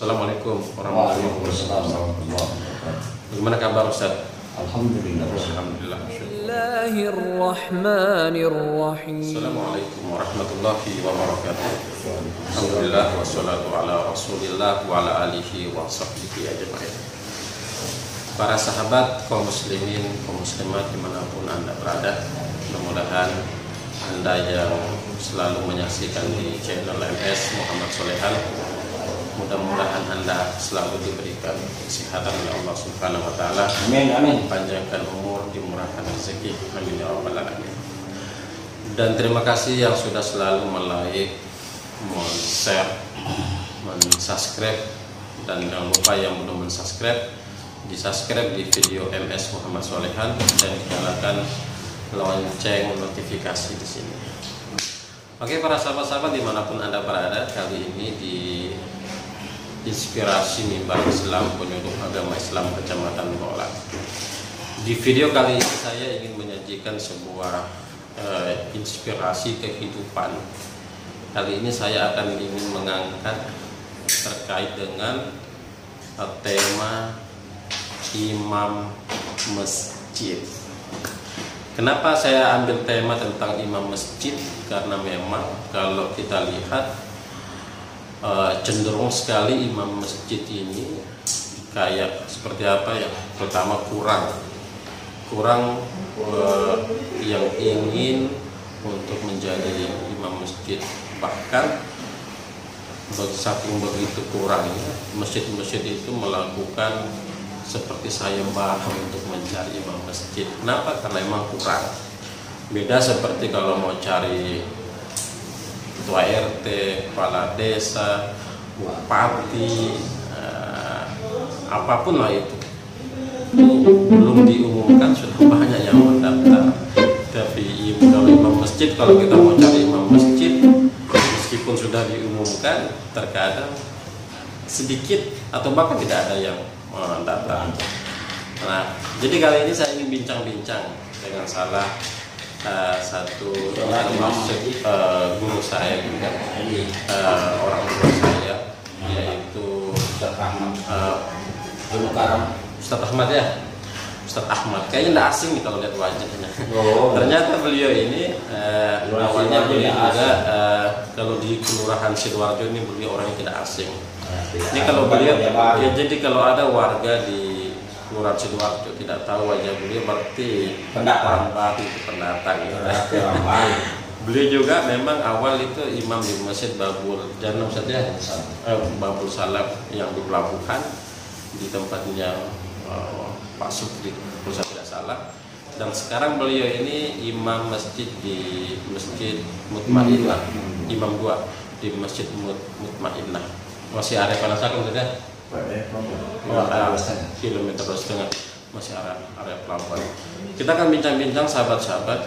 Assalamualaikum warahmatullahi wabarakatuh. Bagaimana kabar Ustaz? Alhamdulillah. Alhamdulillah. Bismillahirrahmanirrahim. Assalamualaikum warahmatullahi wabarakatuh. Alhamdulillah wassalatu ala Rasulillah wa ala alihi wa sahbihi ajma'in. Para sahabat kaum muslimin, kaum muslimat dimanapun Anda berada, mudah-mudahan Anda yang selalu menyaksikan di channel MS Muhammad Solehan, mudah-mudahan Anda selalu diberikan kesehatan oleh Allah Subhanahu wa taala. Amin, amin. Panjangkan umur, dimurahkan rezeki. Amin ya rabbal alamin. Dan terima kasih yang sudah selalu like, share, subscribe, dan jangan lupa yang belum subscribe, di-subscribe di video MS Muhammad Solehan dan nyalakan lonceng notifikasi di sini. Oke, para sahabat-sahabat dimanapun Anda berada, kali ini di Inspirasi Mimbar Islam Penyuluh Agama Islam Kecamatan Bolak. Di video kali ini saya ingin menyajikan sebuah inspirasi kehidupan. Kali ini saya akan ingin mengangkat terkait dengan tema imam masjid. Kenapa saya ambil tema tentang imam masjid? Karena memang kalau kita lihat cenderung sekali imam masjid ini kayak seperti apa ya, pertama kurang yang ingin untuk menjadi imam masjid, bahkan saking begitu kurangnya masjid-masjid itu melakukan seperti sayembara untuk mencari imam masjid. Kenapa? Karena memang kurang. Beda seperti kalau mau cari ketua RT, kepala desa, bupati, apapun lah itu belum diumumkan sudah banyak yang mendaftar. Tapi kalau imam masjid, kalau kita mau cari imam masjid, meskipun sudah diumumkan, terkadang sedikit atau bahkan tidak ada yang mendaftar. Nah, jadi kali ini saya ingin bincang-bincang dengan satu termasuk guru saya juga, orang tua saya, yaitu Ustadz Ahmad ya. Ustadz Ahmad kayaknya tidak asing nih kalau lihat wajahnya. Ternyata beliau ini awalnya beliau juga kalau di Kelurahan Sidoarjo ini beliau orang yang tidak asing. Ini kalau beliau ya, jadi kalau ada warga di Kelurahan Sidoarjo tidak tahu wajah beliau, berarti orang baru, itu pendatang ya. Beliau juga memang awal itu imam di Masjid Babul Janam saja, Babul Salam yang di pelabuhan, di tempatnya Pak Supri kalau saya tidak salah. Dan sekarang beliau ini imam masjid di Masjid Mutmainnah, imam 2 di Masjid Mutmainnah. Masih area Panasakan saja. Kilometer 2,5 masih area pelabuhan. Kita akan bincang-bincang sahabat-sahabat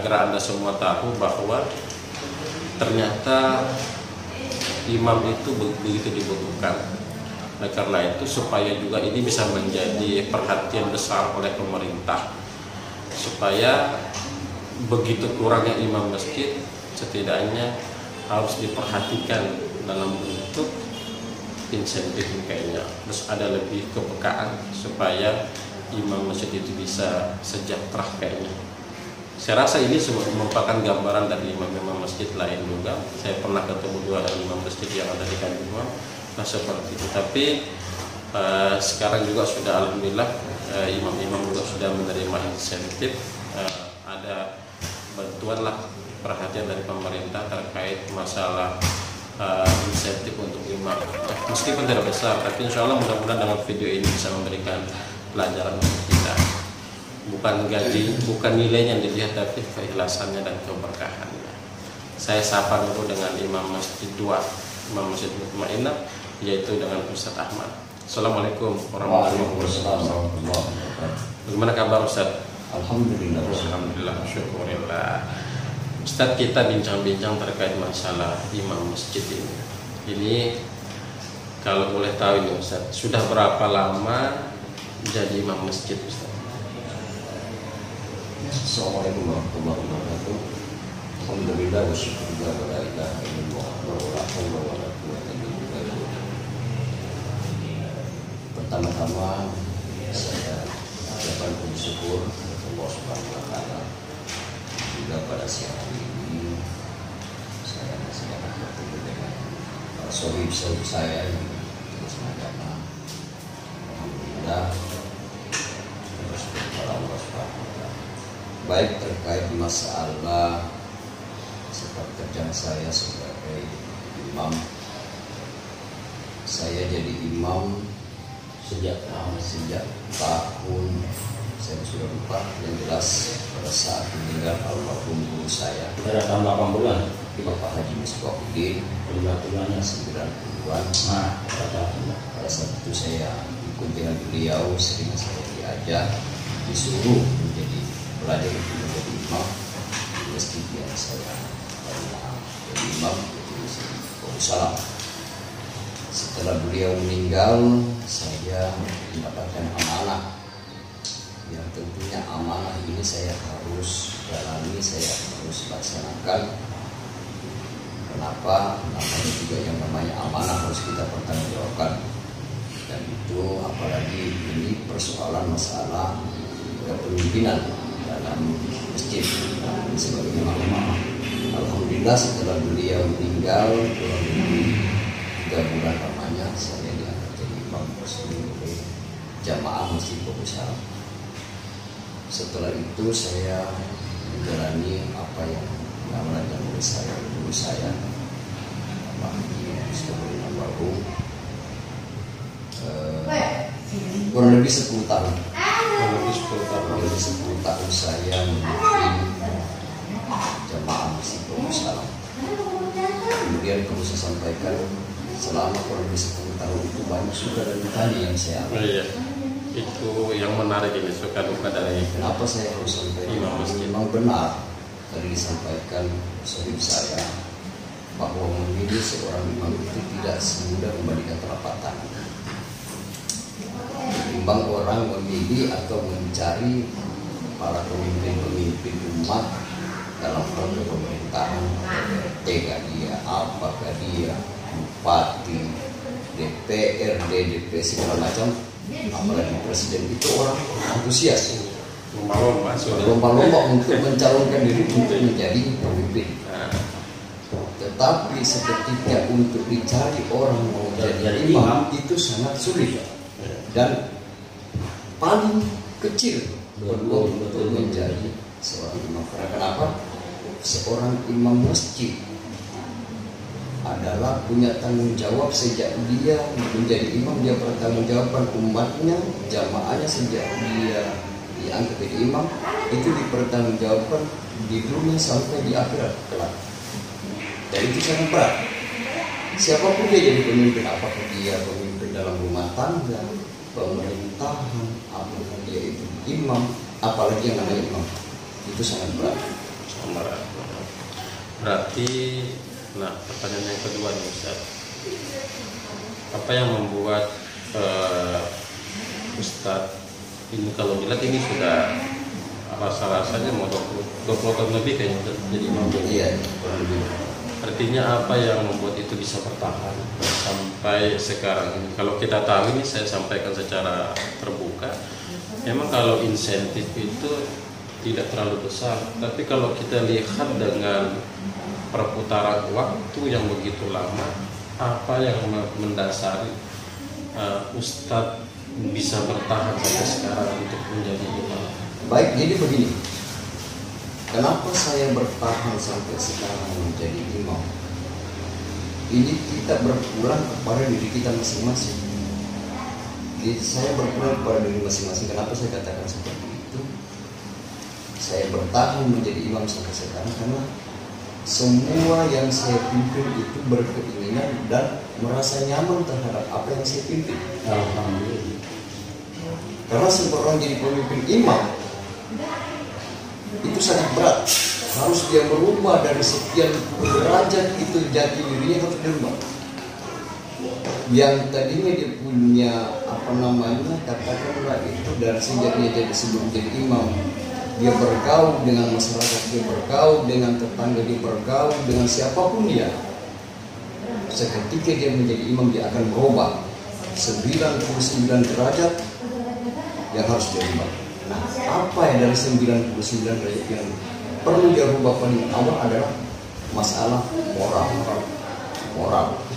agar Anda semua tahu bahwa ternyata imam itu begitu dibutuhkan. Nah, karena itu supaya juga ini bisa menjadi perhatian besar oleh pemerintah, supaya begitu kurangnya imam masjid setidaknya harus diperhatikan dalam bentuk insentif kayaknya, terus ada lebih kepekaan supaya imam masjid itu bisa sejahtera kayaknya. Saya rasa ini merupakan gambaran dari imam-imam masjid lain juga. Saya pernah ketemu 2 imam masjid yang ada di Kandungan, nah seperti itu. Tapi sekarang juga sudah alhamdulillah imam-imam juga sudah menerima insentif, ada bantuan lah, perhatian dari pemerintah terkait masalah insentif untuk imam, meskipun tidak besar, tapi insya Allah mudah-mudahan dengan video ini bisa memberikan pelajaran untuk kita. Bukan gaji, bukan nilainya yang dilihat, tapi keikhlasannya dan keberkahannya. Saya sapa dulu dengan imam masjid 2, imam Masjid Mutmainnah, yaitu dengan Ustadz Ahmad. Assalamualaikum warahmatullahi wabarakatuh. Bagaimana kabar Ustadz? Alhamdulillah. Alhamdulillah, syukurillah. Ustadz, kita bincang-bincang terkait masalah imam masjid ini. Ini kalau boleh tahu ini Ustadz, sudah berapa lama jadi imam masjid Ustadz? Assalamualaikum warahmatullahi wabarakatuh. Alhamdulillah wa syukurillah wa la ilaha illallah wa la hawla wa la quwwata illa billah. pertama saya ucapkan puji syukur kepada Allah Subhanahu wa Ta'ala. Juga pada siang hari ini saya masih dapat bertemu dengan sohib-sohib saya yang terus agama. Alhamdulillah terus kepada Allah Subhanahu wa Ta'ala. Baik terkait masalah sepak terjang saya sebagai imam. Saya jadi imam sejak tahun saya sudah lupa, yang jelas pada saat meninggal almarhum guru saya pada tahun 80-an Bapak Haji Misbahuddin, bulannya 90-an. Pada saat itu saya ikut dengan beliau, sering saya diajak, disuruh menjadi belajar untuk menjadi imam di masjid yang saya pernah jadi imam di Masjid Darussalam. Setelah beliau meninggal, saya mendapatkan amanah yang tentunya amanah ini saya harus jalani, saya harus laksanakan. Kenapa? Namanya juga yang namanya amanah harus kita pertanggungjawabkan. Dan itu apalagi ini persoalan masalah kepemimpinan dalam masjid sebagai imam. Alhamdulillah setelah beliau meninggal kurang lebih 3 bulan lamanya saya diangkat jadi imam resmi oleh jamaah Masjid Darussalam. Setelah itu saya menjalani apa yang diamanahkan oleh saya guru saya Pak Haji Misbahuddin almarhum kurang lebih 10 tahun. Kurang lebih 10 tahun saya memimpin jamaah Masjid Darussalam. Kemudian perlu saya sampaikan, selama kurang lebih 10 tahun itu banyak suka dan dukanya yang saya alami. Iya. Itu yang menarik ini, suka duka dari Kenapa saya harus sampaikan? imam masjid. Memang benar tadi disampaikan sohib saya bahwa memilih seorang imam itu tidak semudah membalikan telapak tangan. Ketimbang orang memilih atau mencari para pemimpin-pemimpin umat dalam proses pemerintahan, tega dia, apakah dia bupati, DPRD, DP segala macam, apalagi presiden itu orang antusias, lomba-lomba untuk mencalonkan diri untuk menjadi pemimpin. Tetapi seketika untuk dicari orang mau jadi imam itu sangat sulit dan paling kecil peluang untuk menjadi seorang imam. Karena kenapa? Seorang imam masjid adalah punya tanggung jawab sejak dia menjadi imam, dia bertanggungjawabkan umatnya, jamaahnya sejak dia diangkat jadi imam itu dipertanggungjawabkan di dunia sampai di akhirat kelak. Dan itu sangat berat. Siapapun dia jadi pemimpin, apakah dia pemimpin dalam rumah tangga, pemerintahan, apakah dia itu imam, apalagi yang namanya imam, itu sangat berat. Berarti, nah pertanyaan yang kedua nih Ustaz, apa yang membuat Ustaz ini kalau dilihat ini sudah rasa-rasanya mau 20 tahun lebih kayaknya jadi imam. Iya, kurang lebih. Artinya apa yang membuat itu bisa bertahan sampai sekarang ini? Kalau kita tahu ini, saya sampaikan secara terbuka, memang kalau insentif itu tidak terlalu besar, tapi kalau kita lihat dengan perputaran waktu yang begitu lama, apa yang mendasari Ustadz bisa bertahan sampai sekarang untuk menjadi imam? Baik, jadi begini. Kenapa saya bertahan sampai sekarang menjadi imam? Ini kita berpulang kepada diri kita masing-masing. Jadi saya berpulang kepada diri masing-masing. Kenapa saya katakan seperti itu? Saya bertahan menjadi imam sampai sekarang karena semua yang saya pimpin itu berkeinginan dan merasa nyaman terhadap apa yang saya pimpin. Alhamdulillah. Karena seorang jadi pemimpin imam itu sangat berat. Harus dia merubah dari sekian derajat itu, jati dirinya harus dirubah. Yang tadinya dia punya katakanlah itu dari sejak dia jadi sebelum jadi imam, dia bergaul dengan masyarakat, dia bergaul dengan tetangga, dia bergaul dengan siapapun dia. Seketika dia menjadi imam, dia akan berubah 99 derajat yang harus dirubah. Nah, apa yang dari 99 derajat yang perlu dirubah paling awal adalah masalah moral.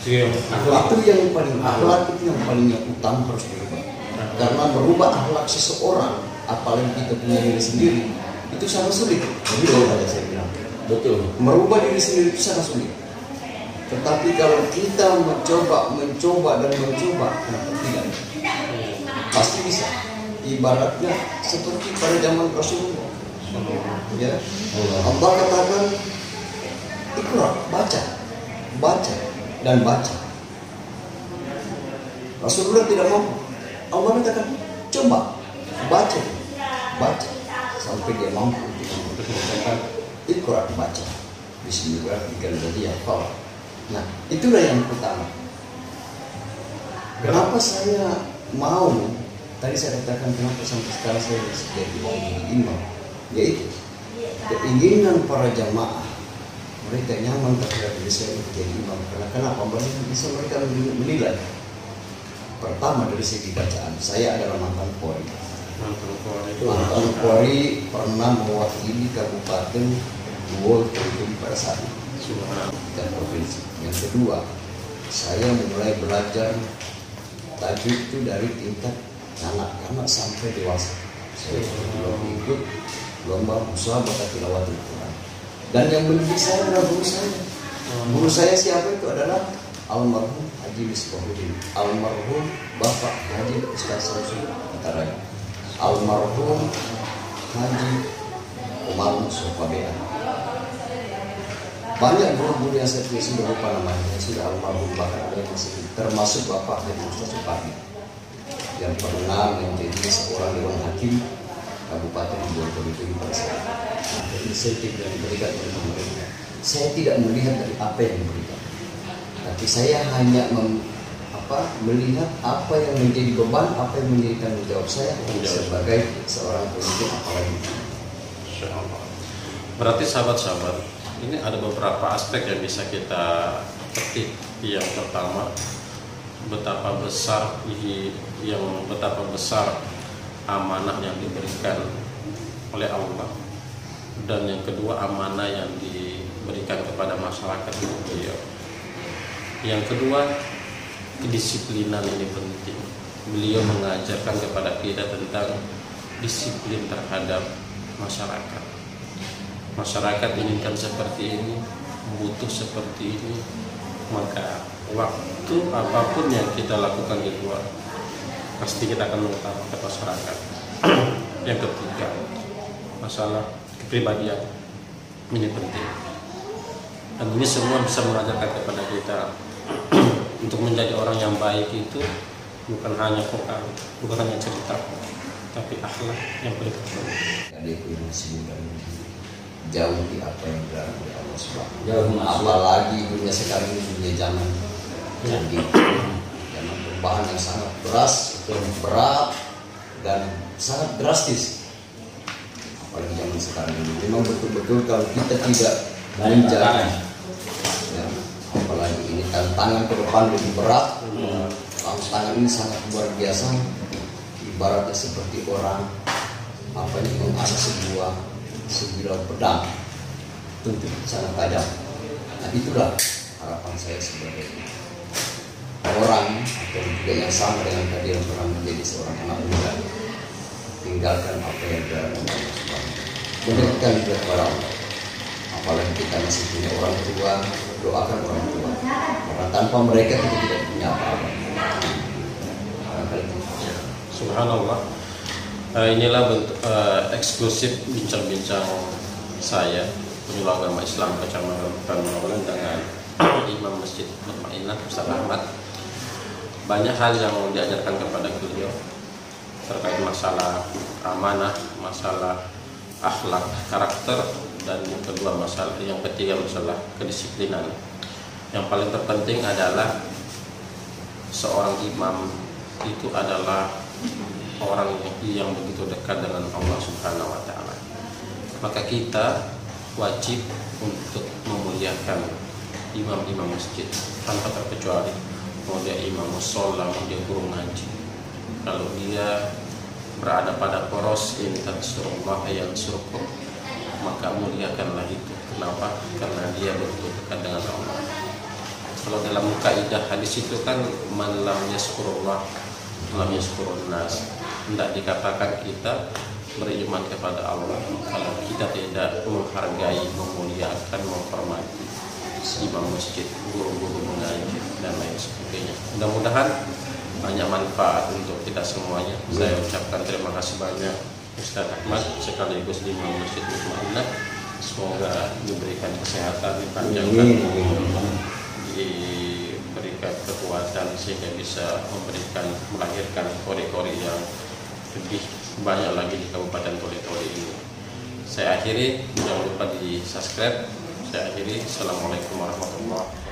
Itu yang Itu yang paling akhlak, itu yang paling utama harus dirubah. Karena merubah akhlak seseorang, apalagi kita punya diri sendiri, itu sangat sulit. Begitu saja saya bilang. Betul. Merubah diri sendiri itu sangat sulit. Tetapi kalau kita mencoba, kenapa tidak? Pasti bisa. Ibaratnya seperti pada zaman Rasulullah. Ya, Allah katakan, Iqra, baca dan baca. Rasulullah tidak mampu. Allah katakan, coba baca sampai dia mampu untuk mengatakan Iqra, baca. Bismillahirrahmanirrahim. Nah, itulah yang utama. Kenapa saya mau? Tadi saya katakan kenapa sampai sekarang saya jadi imam, yaitu keinginan para jamaah mereka nyaman terhadap diri saya menjadi imam. Karena kenapa? Bisa mereka menilai. Pertama dari segi bacaan, saya adalah mantan Polri. Mantan Polri pernah mewakili Kabupaten Wonosobo pada saat itu dan provinsi. Yang kedua, saya mulai belajar tajwid itu dari tingkat anak-anak sampai dewasa. Saya belum ikut lomba musabaqah tilawatul Quran. Dan yang mendidik saya adalah guru saya. Guru saya siapa itu adalah almarhum Haji Misbahuddin, almarhum Bapak Haji Ustaz Samsul antaranya, almarhum Haji Umar Mustafa Bean. Banyak guru-guru yang saya sudah lupa namanya, sudah almarhum bahkan ada yang masih, termasuk Bapak Haji Ustaz Supardi yang pernah menjadi seorang dewan hakim Kabupaten Wonosobo pada saat itu. Insentif yang diberikan oleh pemerintah, saya tidak melihat dari apa yang diberikan, tapi saya hanya melihat apa yang menjadi beban, apa yang menjadi tanggung jawab saya sebagai seorang pemimpin apalagi. Berarti sahabat-sahabat, ini ada beberapa aspek yang bisa kita petik. Yang pertama, betapa besar amanah yang diberikan oleh Allah, dan yang kedua amanah yang diberikan kepada masyarakat itu beliau. Yang kedua, kedisiplinan ini penting. Beliau mengajarkan kepada kita tentang disiplin terhadap masyarakat. Masyarakat inginkan seperti ini, butuh seperti ini, maka waktu apapun yang kita lakukan di luar, pasti kita akan mengutamakan masyarakat. Yang ketiga, masalah kepribadian ini penting, dan ini semua bisa mengajarkan kepada kita untuk menjadi orang yang baik itu bukan hanya Quran, bukan hanya cerita, tapi akhlak yang paling penting. Jauhi apa yang dilarang oleh Allah Subhanahu. Apalagi dunia sekarang ini dunia zaman canggih, zaman perubahan yang sangat berat dan sangat drastis. Apalagi zaman sekarang ini, memang betul-betul kalau kita tidak menjaga, ya, apalagi ini tantangan ke depan lebih berat. Tantangan ini sangat luar biasa. Ibaratnya seperti orang mengasah sebilah pedang, tentu sangat tajam. Nah, itulah harapan saya sebagai orang atau juga yang sama dengan tadi yang pernah menjadi seorang anak muda. Tinggalkan apa yang dilarang oleh Allah Subhanahu. Mendekatkan juga kepada Allah. Apalagi kita masih punya orang tua, doakan orang tua. Karena tanpa mereka kita tidak punya apa-apa. Subhanallah. Inilah bentuk eksklusif bincang-bincang saya, penyuluh agama Islam Kecamatan Magelang dengan Imam Masjid Mutmainah Ustaz Ahmad. Banyak hal yang diajarkan kepada beliau terkait masalah amanah, masalah akhlak, karakter, dan yang ketiga masalah kedisiplinan. Yang paling terpenting adalah seorang imam itu adalah orang yang begitu dekat dengan Allah Subhanahu wa Ta'ala. Maka kita wajib untuk memuliakan imam-imam masjid tanpa terkecuali, mau dia imam musola, mau dia guru ngaji, kalau dia berada pada poros in tansurullah yansurkum, maka muliakanlah itu. Kenapa? Karena dia betul dekat dengan Allah. Kalau dalam kaidah hadis itu kan man lam yaskurullah lam yaskurun nas, hendak dikatakan kita beriman kepada Allah kalau kita tidak menghargai, memuliakan, menghormati imam masjid, guru-guru mengaji dan lain sebagainya. Mudah-mudahan banyak manfaat untuk kita semuanya. Saya ucapkan terima kasih banyak Ustaz Ahmad sekaligus Imam Masjid Mutmainnah. Semoga diberikan kesehatan, dipanjangkan, diberikan kekuatan sehingga bisa melahirkan kori-kori yang lebih banyak lagi di Kabupaten Toli-Toli ini. Saya akhiri, jangan lupa di subscribe. Saya akhiri, assalamualaikum warahmatullahi wabarakatuh.